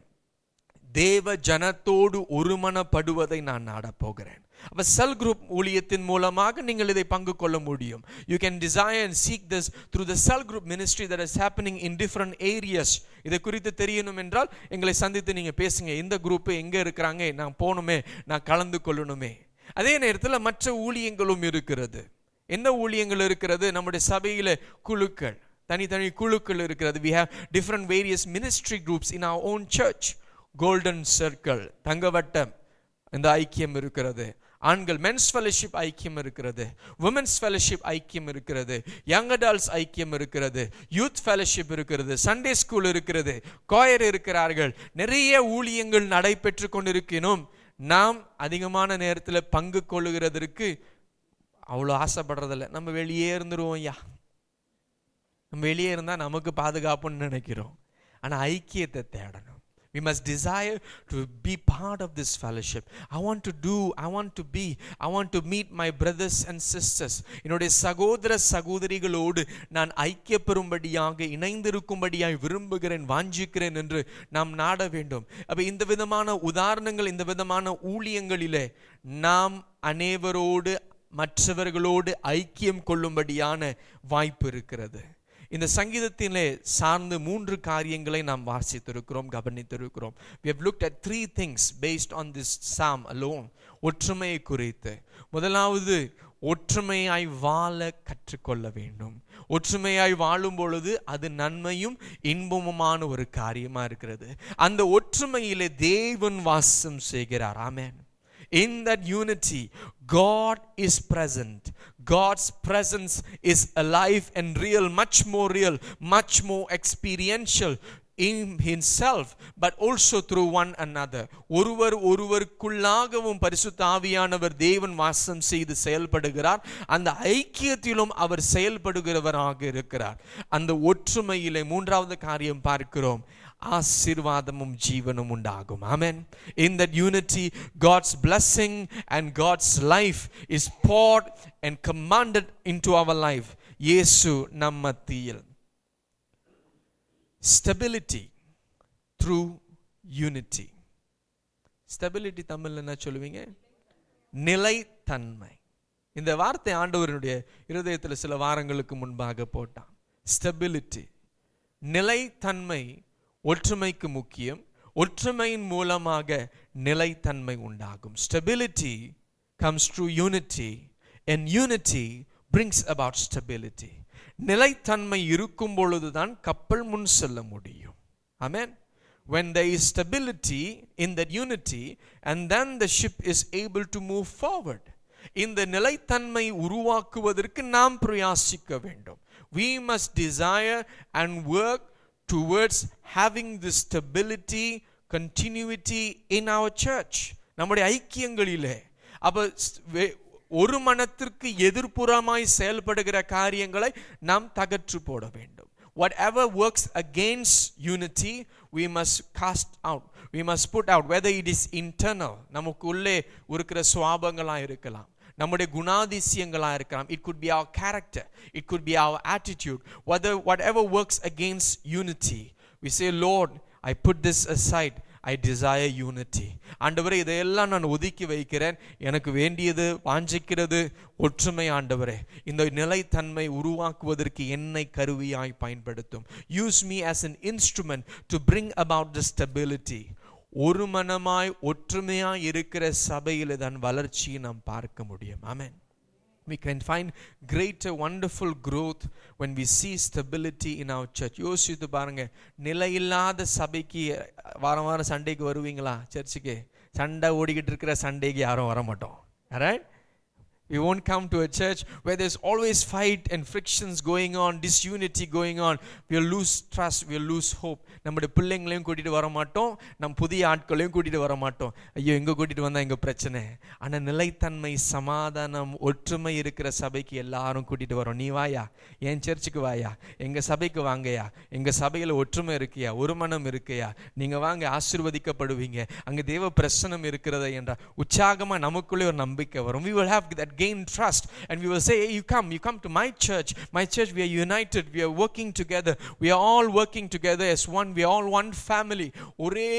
A: தேவ ஜனத்தோடு ஒருமனப்படுவதை நான் நாடப் போகிறேன். அப்ப செல் குரூப் ஊழியத்தின் மூலமாக நீங்கள் இதை பங்கு கொள்ள முடியும். You can desire and seek this through the cell group ministry that is happening in different areas. இதை குறித்து தெரியணும் என்றால் எங்களை சந்தித்து நீங்க பேசுங்க. இந்த குரூப் எங்க இருக்கிறாங்க, நான் போகணுமே, நான் கலந்து கொள்ளணுமே. அதே நேரத்தில் மற்ற ஊழியங்களும் இருக்கிறது. என்ன ஊழியங்கள் இருக்கிறது? நம்முடைய சபையில குழுக்கள், தனித்தனி குழுக்கள் இருக்கிறது. We have different various ministry groups in our own church. Golden circle, தங்கவட்டம், இந்த ஐக்கியம் இருக்கிறது. ஆண்கள் மென்ஸ் ஃபெலோஷிப் ஐக்கியம் இருக்கிறது, உமன்ஸ் ஃபெலோஷிப் ஐக்கியம் இருக்கிறது, யங் அடல்ட்ஸ் ஐக்கியம் இருக்கிறது, யூத் ஃபெலோஷிப் இருக்கிறது, சண்டே ஸ்கூல் இருக்கிறது, கோயர் இருக்கிறார்கள். நிறைய ஊழியங்கள் நடைபெற்று கொண்டிருக்கணும். நாம் அதிகமான நேரத்தில் பங்கு கொள்ளுகிறதற்கு அவ்வளோ ஆசைப்படுறதில்லை. நம்ம வெளியே இருந்துருவோம். ஐயா, நம்ம வெளியே இருந்தால் நமக்கு பாதுகாப்புன்னு நினைக்கிறோம். ஆனால் ஐக்கியத்தை தேடணும். We must desire to be part of this fellowship. I want to meet my brothers and sisters. என்னுடைய சகோதர சகோதரிகளோடு நான் ஐக்கியப்பெறும்படியாக, இணைந்திருக்கும்படியாக விரும்புகிறேன், வாஞ்சிக்கிறேன் என்று நாம் நாட வேண்டும். அப்ப இந்த விதமான உதாரணங்கள், இந்த விதமான ஊழியங்களிலே நாம் அனைவரோடு, மற்றவர்களோடு ஐக்கியம் கொள்ளும்படியான வாய்ப்பு இருக்கிறது. இந்த சங்கீதத்திலே சார்ந்து 3 காரியங்களை நாம் வாசித்திருக்கிறோம், கவனித்திருக்கிறோம். We have looked at 3 things based on this psalm alone. ஒற்றுமையை குறித்து. முதலாவது, ஒற்றுமையாய் வாழ கற்றுக்கொள்ள வேண்டும். ஒற்றுமையாய் வாழும் பொழுது அது நன்மையும் இன்பமுமான ஒரு காரியமா இருக்கிறது. அந்த ஒற்றுமையிலே தேவன் வாசம் செய்கிறார். ஆமென். In that unity, God is present. God's presence is alive and real, much more experiential in himself, but also through one another. ஒருவருக்குள்ளாகவும் பரிசுத்த ஆவியானவர் தேவன் வாசம் செய்து செயல்படுகிறார். அந்த ஐக்கியத்திலும் அவர் செயல்படுகிறவராக இருக்கிறார். அந்த ஒற்றுமையிலே 3வது காரியம் பார்க்கிறோம், ஆசீர்வாதமும் ஜீவனும் உண்டாகும். ஆமென். In that unity, God's blessing and God's life is poured and commanded into our life. இயேசு நம் மத்தியில். Stability through unity. Stability தமிழ்ல என்ன சொல்லுவீங்க? நிலைத்தன்மை. இந்த வார்த்தை ஆண்டவருடைய இருதயத்தில் சில வாரங்களுக்கு முன்பாக போட்டான். ஸ்டெபிலிட்டி, நிலைத்தன்மை ஒற்றுமைக்கு முக்கியம். ஒற்றுமையின் மூலமாக நிலைத்தன்மை உண்டாகும். Stability comes through unity and unity brings about stability. நிலைத்தன்மை இருக்கும் பொழுதுதான் கப்பல் முன் செல்ல முடியும். ஆமென். When there is stability in that unity, and then the ship is able to move forward. இந்த நிலைத்தன்மை உருவாக்குவதற்கு நாம் பிரயாசிக்க வேண்டும். We must desire and work towards having this stability, continuity in our church. நம்முடைய ஐக்கியங்களிலே அப்ப ஒரு மனத்திற்கு எதிர்ப்புறமாய் செயல்படுகிற காரியங்களை நாம் தகற்று போட வேண்டும். Whatever works against unity, we must cast out. We must put out, whether it is internal, நமக்கு உள்ளே இருக்கிற சுவாபங்களா இருக்கலாம், நம்முடைய குணாதிசயங்களா இருக்கலாம். It could be our character, it could be our attitude. Whatever works against unity, we say, Lord, I put this aside. I desire unity. ஆண்டவரே, இதையெல்லாம் நான் ஒதுக்கி வைக்கிறேன். எனக்கு வேண்டியது, வாஞ்சிக்கிறது ஒற்றுமை. ஆண்டவரே, இந்த நிலைத்தன்மை உருவாக்குவதற்கு என்னை கருவியாய் பயன்படுத்தும். Use me as an instrument to bring about the stability. ஒரு மனமாய் ஒற்றுமையாய் இருக்கிற சபையில் தான் வளர்ச்சியை நாம் பார்க்க முடியும். ஆமென். We can find greater wonderful growth when we see stability in our church. யோசித்து பாருங்க, நிலையில்லாத சபைக்கு வாரம் வாரம் சண்டேக்கு வருவீங்களா? சர்ச்சுக்கு சண்டை ஓடிக்கிட்டு இருக்கிற சண்டேக்கு யாரும் வர மாட்டோம். Alright? We won't come to a church where there's always fight and frictions going on, disunity going on. We'll lose trust, we'll lose hope. நம்முடைய பிள்ளைங்களையும் கூட்டிட்டு வர மாட்டோம், நம் புதிய ஆட்களையும் கூட்டிட்டு வர மாட்டோம். ஐயோ, எங்க கூட்டிட்டு வந்தா எங்க பிரச்சனை. ஆனா நிலைத்தன்மை, சமாதானம், ஒற்றுமை இருக்கிற சபைக்கு எல்லாரும் கூட்டிட்டு வரோம். நீ வாயா, என் சர்ச்சுக்கு வாயா, எங்க சபைக்கு வாங்கயா, எங்க சபையில ஒற்றுமை இருக்கியா, ஒரு மனம் இருக்கையா, நீங்க வாங்க, ஆசீர்வதிக்கப்படுவீங்க, அங்க தேவ பிரசன்னம் இருக்கிறதா என்ற உற்சாகமா நமக்குள்ளே ஒரு நம்பிக்கை வரும். We will have that gain trust, and we will say, hey, you come to my church, we are united, we are working together, we are all working together as one, we are all one family. ஒரே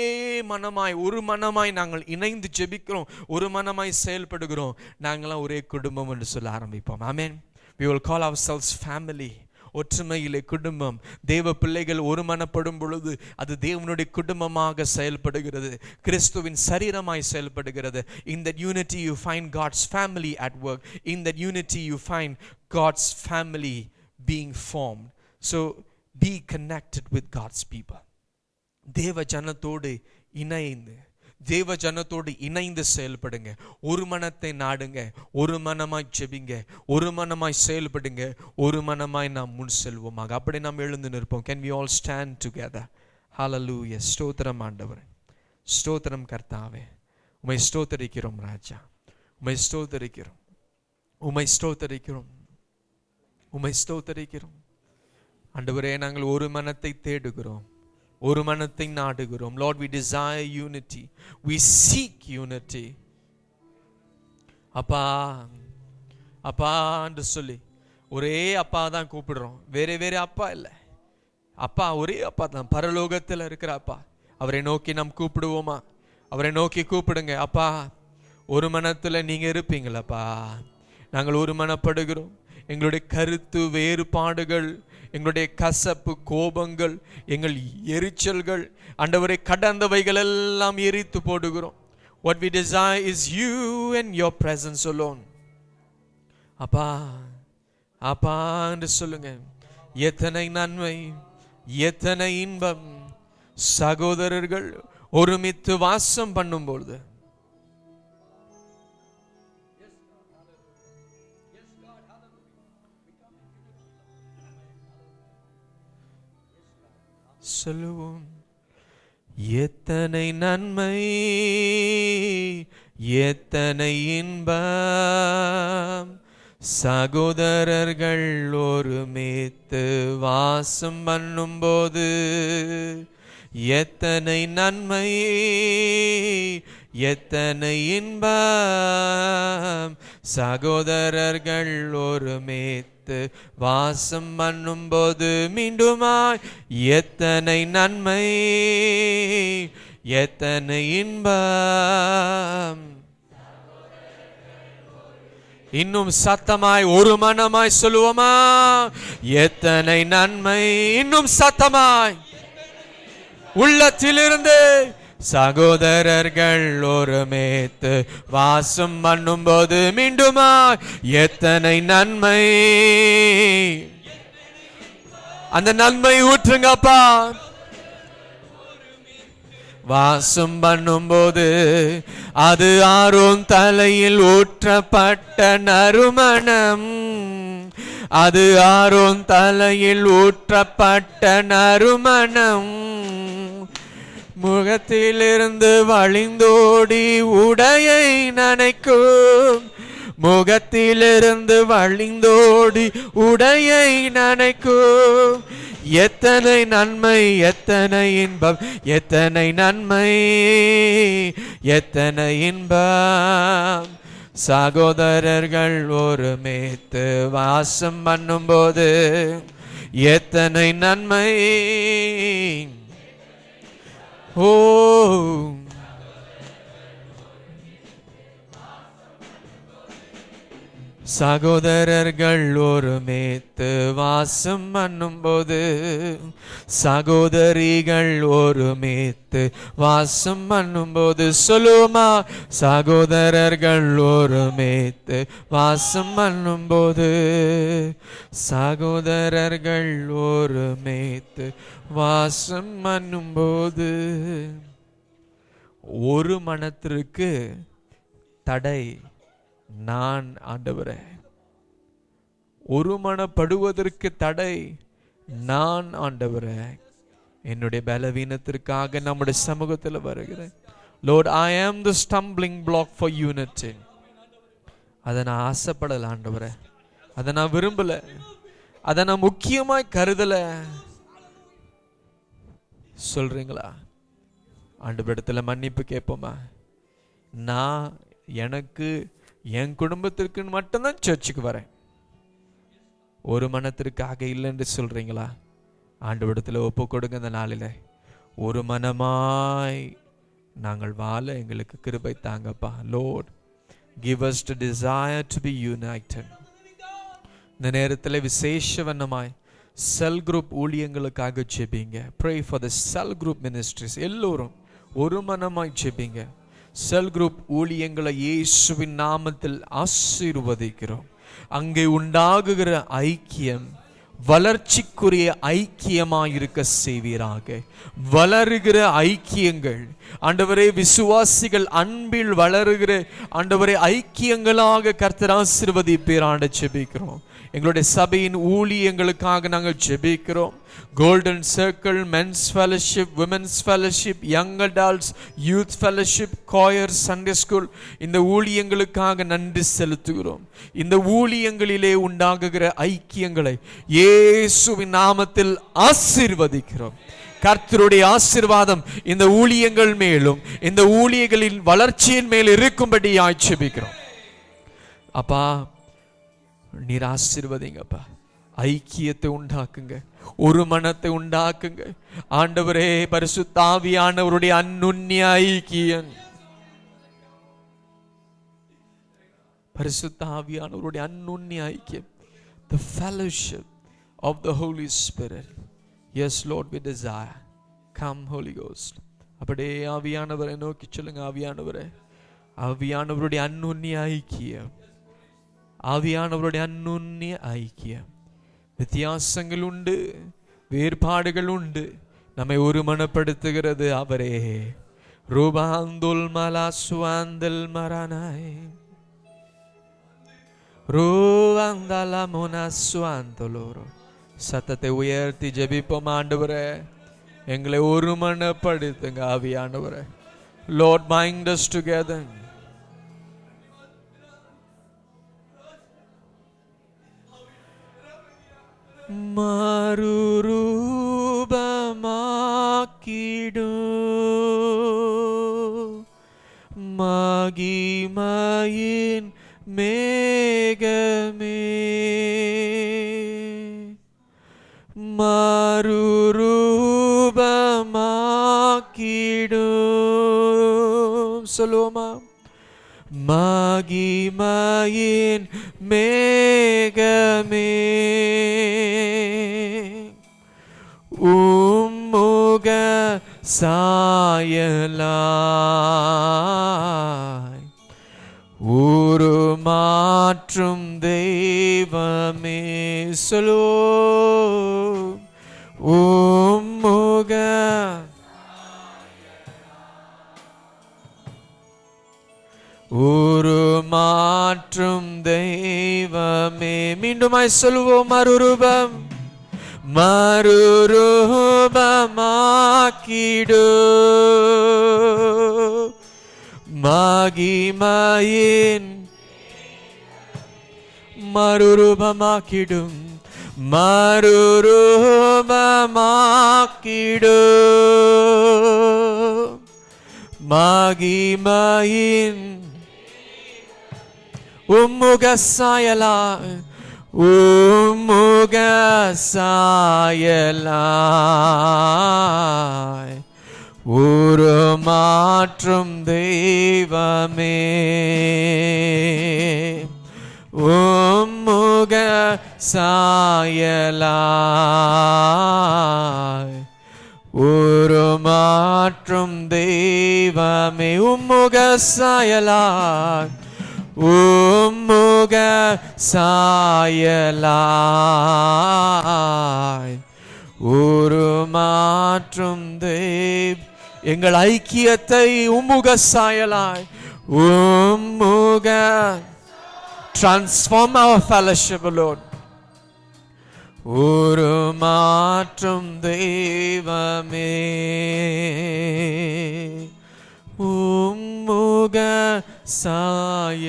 A: மனமாய், ஒரு மனமாய் நாங்கள் இணைந்து ஜெபிக்கிறோம், ஒரு மனமாய் செயல்படுகிறோம், நாங்களாம் ஒரே குடும்பம் என்று சொல்ல ஆரம்பிப்போம். ஆமென். We will call ourselves family. ஒற்றுமையிலே குடும்பம். தேவ பிள்ளைகள் ஒருமனப்படும் பொழுது அது தேவனுடைய குடும்பமாக செயல்படுகிறது, கிறிஸ்துவின் சரீரமாய் செயல்படுகிறது. In that unity you find God's family at work. In that unity you find God's family being formed. So be connected with God's people. தேவ ஜனத்தோடு இணைந்து, தேவ ஜனத்தோடு இணைந்து செயல்படுங்க. ஒரு மனத்தை நாடுங்க, ஒரு மனமாய் ஜெபிங்க, ஒரு மனமாய் செயல்படுங்க, ஒரு மனமாய் நாம் முன் செல்வோமாக. அப்படி நாம் எழுந்து நிற்போம். Can we all stand together? Hallelujah. ஸ்தோத்திரம் ஆண்டவரே, ஸ்தோத்திரம் கர்த்தாவே. உம்மை ஸ்தோத்திரிக்கிறோம் ராஜா, உம்மை ஸ்தோத்திரிக்கிறோம், உம்மை ஸ்தோத்திரிக்கிறோம், உம்மை ஸ்தோத்திரிக்கிறோம் ஆண்டவரே. நாங்கள் ஒரு மனத்தை தேடுகிறோம், ஒரு மனத்தை நாடுகிறோம். Lord, we desire unity, we seek unity. அப்பா அப்பா என்று சொல்லி ஒரே அப்பா தான் கூப்பிடுறோம், வேற வேற அப்பா இல்லை. அப்பா ஒரே அப்பா தான், பரலோகத்தில் இருக்கிற அப்பா. அவரை நோக்கி நாம் கூப்பிடுவோமா? அவரை நோக்கி கூப்பிடுங்க. அப்பா, ஒரு மனத்தில் நீங்க இருப்பீங்களப்பா. நாங்கள் ஒரு மனப்படுகிறோம். எங்களுடைய கருத்து வேறுபாடுகள், எங்களுடைய கசப்பு, கோபங்கள், எங்கள் எரிச்சல்கள் ஆண்டவரை கடந்தவைகள் எல்லாம் எரித்து போடுகிறோம். What we desire is you and your presence alone. அப்பா அப்பா என்று சொல்லுங்க. எத்தனை நன்மை, எத்தனை இன்பம் சகோதரர்கள் ஒருமித்து வாசம் பண்ணும்பொழுது. சொல்லுவோம், எத்தனை நன்மை, எத்தனை இன்பம் சகோதரர்கள் ஒருமித்து வாசம் பண்ணும்போது. எத்தனை நன்மை, எத்தனை இன்பம் சகோதரர்கள் ஒருமித்து வாசம் பண்ணும்போது. மீண்டுமாய், எத்தனை நன்மை, எத்தனை இன்பம் இன்னும் சத்தமாய் ஒரு மனமாய் சொல்லுவோமா? எத்தனை நன்மை. இன்னும் சத்தமாய் உள்ளத்திலிருந்து சகோதரர்கள் ஒருமேத்து வாசம் பண்ணும்போது மீண்டுமா எத்தனை நன்மை. அந்த நன்மை ஊற்றுங்கப்பா. வாசம் பண்ணும்போது அது ஆரோன் தலையில் ஊற்றப்பட்ட நறுமணம். அது ஆரோன் தலையில் ஊற்றப்பட்ட நறுமணம். முகத்திலிருந்து வழிந்தோடி உடையை நனைக்கும். முகத்திலிருந்து வழிந்தோடி உடையை நனைக்கும். எத்தனை நன்மை, எத்தனை இன்பம், எத்தனை நன்மை, எத்தனை இன்பம். சகோதரர்கள் ஒருமேத்து வாசம் பண்ணும்போது எத்தனை நன்மை. ஓ சகோதரர்கள் ஒருமேத்து வாசம் பண்ணும்போது, சகோதரிகள் ஒருமேத்து வாசம் பண்ணும்போது சொல்லுமா? சகோதரர்கள் ஒருமேத்து வாசம் பண்ணும்போது, சகோதரர்கள் ஒருமேத்து வாசம் பண்ணும்போது. ஒரு மனத்திற்கு தடை நான் ஆண்டவரே. ஒருமனப்படுவதற்கு தடை நான் ஆண்டவரே. என்னுடைய பலவீனத்திற்காக நம்முடைய சமூகத்தில் வருகிறேன். Lord, I am the stumbling block for unity. அதை நான் ஆசைப்படல ஆண்டவரே, அதை நான் விரும்பல, அதை நான் முக்கியமாய் கருதல. சொல்றீங்களா? ஆண்டவரிடத்துல மன்னிப்பு கேட்போமா? நான் எனக்கு என் குடும்பத்திற்கு மட்டும்தான் சர்ச்சுக்கு வரேன், ஒரு மனத்திற்காக இல்லைன்னு சொல்றீங்களா? ஆண்டவரிடத்துல ஒப்பு கொடுங்க. இந்த நாளில ஒரு மனமாய் நாங்கள் வாழ எங்களுக்கு கிருபை தாங்கப்பா. Lord, give us the desire to be united. இந்த நேரத்தில் விசேஷவண்ணமாய் செல் குரூப் ஊழியங்களுக்காக ஜெபிங்க. Pray for the cell group ministries. எல்லோரும் ஒரு மனமாய் ஜெபிங்க. செல் குரூப் ஊழியங்களை இயேசுவின் நாமத்தில் ஆசீர்வதிக்கிறோம். அங்கே உண்டாகுகிற ஐக்கியம் வளர்ச்சிக்குரிய ஐக்கியமாயிருக்க செய்வீராக. வளருகிற ஐக்கியங்கள் ஆண்டவரே, விசுவாசிகள் அன்பில் வளருகிற ஆண்டவரே ஐக்கியங்களாக கர்த்தர் ஆசீர்வதிப்பீராக ஜெபிக்கிறோம். எங்களுடைய சபையின் ஊழியங்களுக்காக நாங்கள் ஜெபிக்கிறோம். Golden circle, men's fellowship, women's fellowship, young adults, youth fellowship, choir, Sunday school, இந்த ஊழியங்களுக்காக நன்றி செலுத்துகிறோம். இந்த ஊழியங்களிலே உண்டாகுகிற ஐக்கியங்களை இயேசுவின் நாமத்தில் ஆசீர்வதிக்கிறோம். கர்த்தருடைய ஆசீர்வாதம் இந்த ஊழியங்கள் மேலும் இந்த ஊழியர்களின் வளர்ச்சியின் மேல் இருக்கும்படி ஜெபிக்கிறோம். அப்பா, நீர் ஆசீர்வதிங்கப்பா. ஐக்கியத்தை உண்டாக்குங்க, ஒரு மனத்தை உண்டாக்குங்க ஆண்டவரே. பரிசுத்த ஆவியானவருடைய அன்னுன்னிய ஐக்கியம், பரிசுத்த ஆவியானவருடைய அன்னுன்னிய ஐக்கியம், the fellowship of the Holy Spirit. Yes Lord, we desire. Come Holy Ghost. அப்படியே ஆவியானவரை நோக்கி சொல்லுங்க. ஆவியானவரே, ஆவியானவருடைய அன்னுன்னிய ஐக்கியம், ஆவியானவருடைய அன்னுன்னிய ஐக்கியம். வித்தியாசங்கள் உண்டு, வேறுபாடுகள் உண்டு, நம்மை ஒருமனப்படுத்துகிறது அவரே. ரூபாந்துல் மலாசுவாந்தல் மரானாய் ரூவாந்தல மோனாசுவாந்தலோரோ. சத்தத்தை உயர்த்தி ஜெபிப்போம். ஆண்டவரே, எங்களை ஒருமனப்படுத்துங்க ஆவியானவரே. Lord, bind us together. மறுரூபமாக்கிடு மகிமையின் மேகமே, மறுரூபமாக்கிடு. சொல்லுவோமா? மகிமையின் மேகமே உம்முக சாயலாய் உருமாற்றும் தெய்வமே சொல்லுவோம். உம்முக உருமாற்றும் தெய்வமே. மீண்டுமாய் சொல்லுவோம். மறுரூபம் மறுரூபமாக்கிடு மகிமையின் மறுரூபமாக்கிடும் மறுரூபமாக்கிடு மகிமையின் உம்முக சாயலாய் உம்முக சாயலாய் உருமாற்றும் தெய்வமே உம்முக சாயலாய் உருமாற்றும் தெய்வமே உம்முக சாயலாய் உம்முக சாயலாய் உருமாற்றும் தெய்வ எங்கள் ஐக்கியத்தை உம்முக சாயலாய் உம்முக transform our fellowship, Lord. உருமாற்றும் தெய்வமே உம்முக சாயலாய்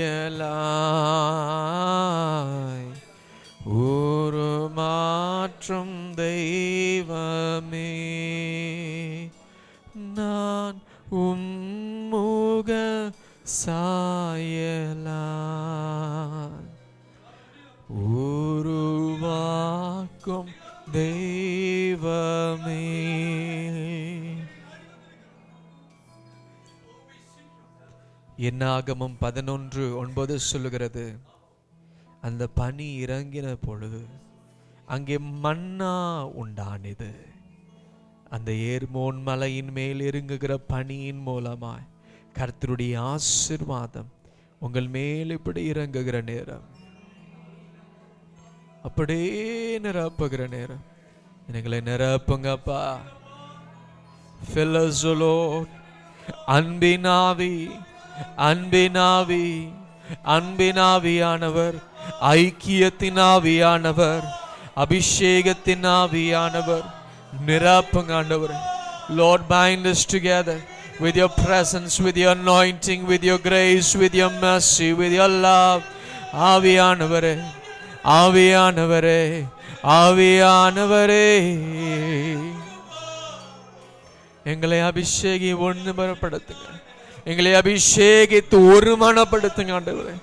A: உருமாற்றும் தெய்வமே நான் உம்முக சாயலாய் உருவாக்கும் தெய்வமே. என்னாகமம் 11:9 சொல்லுகிறது, அந்த பனி இறங்கின பொழுது அங்கே மன்னா உண்டானது. அந்த ஏர்மோன் மலையின் மேல் இறங்குகிற பனியின் மூலமாய் கர்த்தருடைய ஆசீர்வாதம் உங்கள் மேல் இப்படி இறங்குகிற நேரம், அப்படியே நிரப்புகிற நேரம். எங்களை நிரப்புங்கப்பா. Fill us, O Lord. அன்பினாவி அன்பினாவி அன்பினாவியானவர், ஐக்கியத்தின் ஆவியானவர், அபிஷேகத்தின் ஆவியானவர் நிரப்புங்க ஆண்டவரே. Lord, bind us together with your presence, with your anointing, with your grace, with your mercy, with your love. ஆவியானவரே ஆவியானவரே ஆவியானவரே எங்களை அபிஷேகி ஒன்றுபடுத்துங்க. எங்களை அபிஷேகித்து ஒருமனப்படுத்துங்க ஆண்டவரே.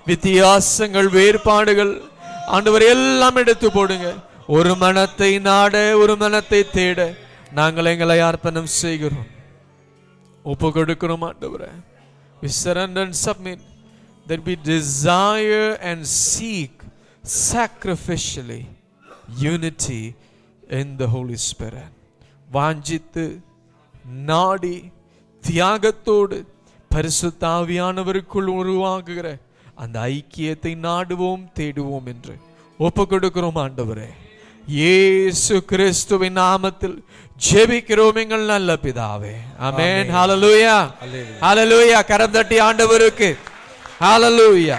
A: வித்தியாசங்கள் வேறுபாடுகள் ஆண்டவரே எல்லாம் எடுத்து போடுங்க. ஒரு மனத்தை நாட, ஒரு மனத்தை தேட நாங்கள் எங்களை அர்ப்பணம் செய்கிறோம், ஒப்பு கொடுக்கிறோம் ஆண்டவரே. We surrender and submit that we desire and seek sacrificially unity in the Holy Spirit. வாஞ்சித்து நாடி தியாகத்தோடு பரிசுத்த ஆவியானவருக்குள் உருவாகுகிற அந்த ஐக்கியத்தை நாடுவோம், தேடுவோம் என்று ஒப்பு கொடுக்கிறோம் ஆண்டவரே. இயேசு கிறிஸ்துவின் நாமத்தில் ஜெபிக்கிறோம் எங்கள் நல்ல பிதாவே. ஆமென். ஹalleluya. ஹalleluya. கரம் தட்டி ஆண்டவருக்கு ஹalleluya.